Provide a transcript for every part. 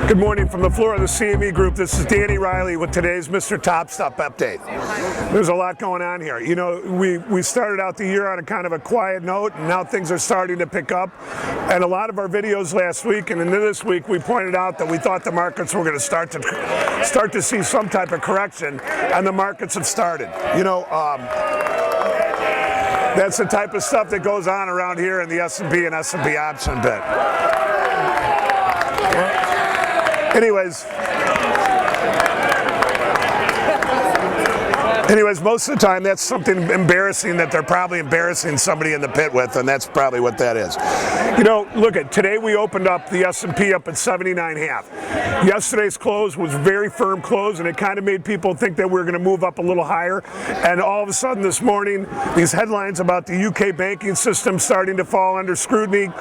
Good morning from the floor of the CME Group. This is Danny Riley with today's Mr. Topstep update. There's a lot going on here. You know, we started out the year on a kind of a quiet note, and now things are starting to pick up. And a lot of our videos last week and into this week, we pointed out that we thought the markets were going to start to see some type of correction, and the markets have started. You know, that's the type of stuff that goes on around here in the S&P and S&P option bit. Anyways, most of the time that's something embarrassing that they're probably embarrassing somebody in the pit with, and that's probably what that is. You know, look at today we opened up the S&P up at 79.5. Yesterday's close was a very firm close, and it kind of made people think that we were going to move up a little higher. And all of a sudden this morning, these headlines about the UK banking system starting to fall under scrutiny,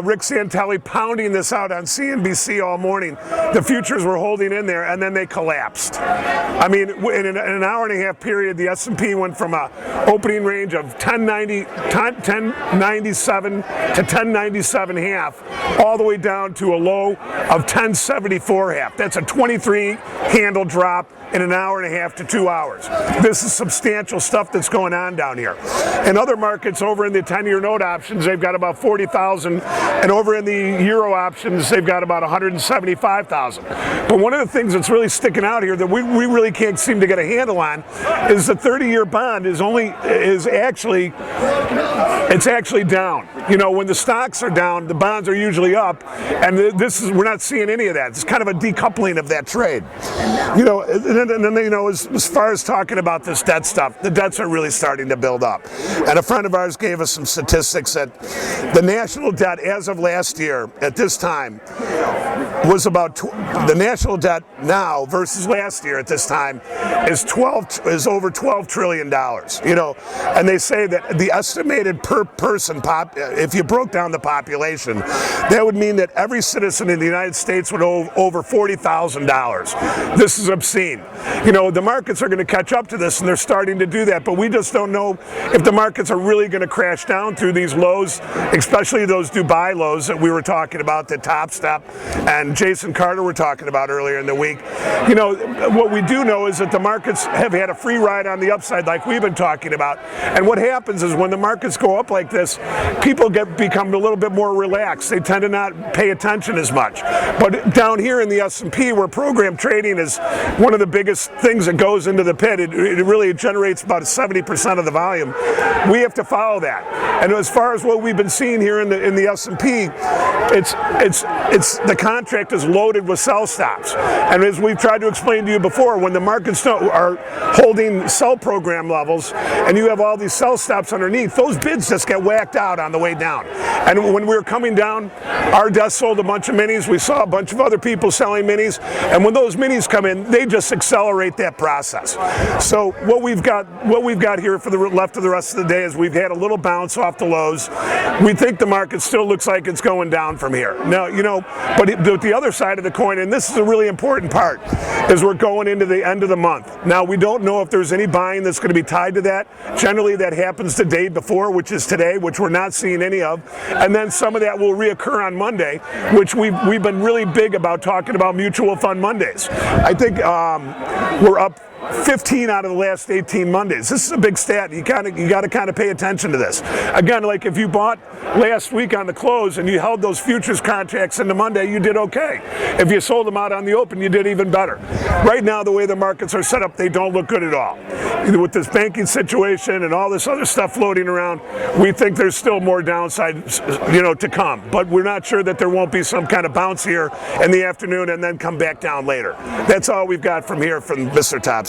Rick Santelli pounding this out on CNBC all morning. The futures were holding in there, and then they collapsed. I mean, in an hour and a half period, the S&P went from a opening range of 1097 to 1097.5 all the way down to a low of 1074.5. That's a 23 handle drop in an hour and a half to 2 hours. This is substantial stuff that's going on down here. In other markets over in the 10-year note options, they've got about 40,000, and over in the euro options, they've got about 175,000. But one of the things that's really sticking out here that we really can't seem to get a handle on is the 30-year bond is actually down. You know, when the stocks are down, the bonds are usually up, and we're not seeing any of that. It's kind of a decoupling of that trade. You know, and then, you know, as far as talking about this debt stuff, the debts are really starting to build up. And a friend of ours gave us some statistics that the national debt as of last year at this time was about the national debt now versus last year at this time is over $12 trillion. You know, and they say that the estimated per person if you broke down the population, that would mean that every citizen in the United States would owe over $40,000. This is obscene. You know, the markets are going to catch up to this, and they're starting to do that, but we just don't know if the markets are really going to crash down through these lows, especially those Dubai lows that we were talking about, that Topstep and Jason Carter were talking about earlier in the week. You know, what we do know is that the markets have had a free ride on the upside like we've been talking about, and what happens is when the markets go up like this, people become a little bit more relaxed. They tend to not pay attention as much. But down here in the S&P, where program trading is one of the biggest things that goes into the pit, it really generates about 70% of the volume. We have to follow that. And as far as what we've been seeing here in the S&P, it's the contract is loaded with sell stops. And as we've tried to explain to you before, when the markets are holding sell program levels and you have all these sell stops underneath, those bids just get whacked out on the way down. And when we were coming down, our desk sold a bunch of minis. We saw a bunch of other people selling minis, and when those minis come in, they just accelerate that process. So what we've got here for the rest of the day is we've had a little bounce off the lows. We think the market still looks like it's going down from here. Now, you know, but the other side of the coin, and this is a really important part, is we're going into the end of the month. Now, we don't know if there's any buying that's going to be tied to that. Generally, that happens the day before, which is today, which we're not seeing any of. And then some of that will reoccur on Monday, which we've been really big about talking about mutual fund Mondays. I think we're up 15 out of the last 18 Mondays. This is a big stat. You got to kind of pay attention to this. Again, like if you bought last week on the close and you held those futures contracts into Monday, you did okay. If you sold them out on the open, you did even better. Right now, the way the markets are set up, they don't look good at all. With this banking situation and all this other stuff floating around, we think there's still more downside, you know, to come. But we're not sure that there won't be some kind of bounce here in the afternoon and then come back down later. That's all we've got from here from Mr. Topstep.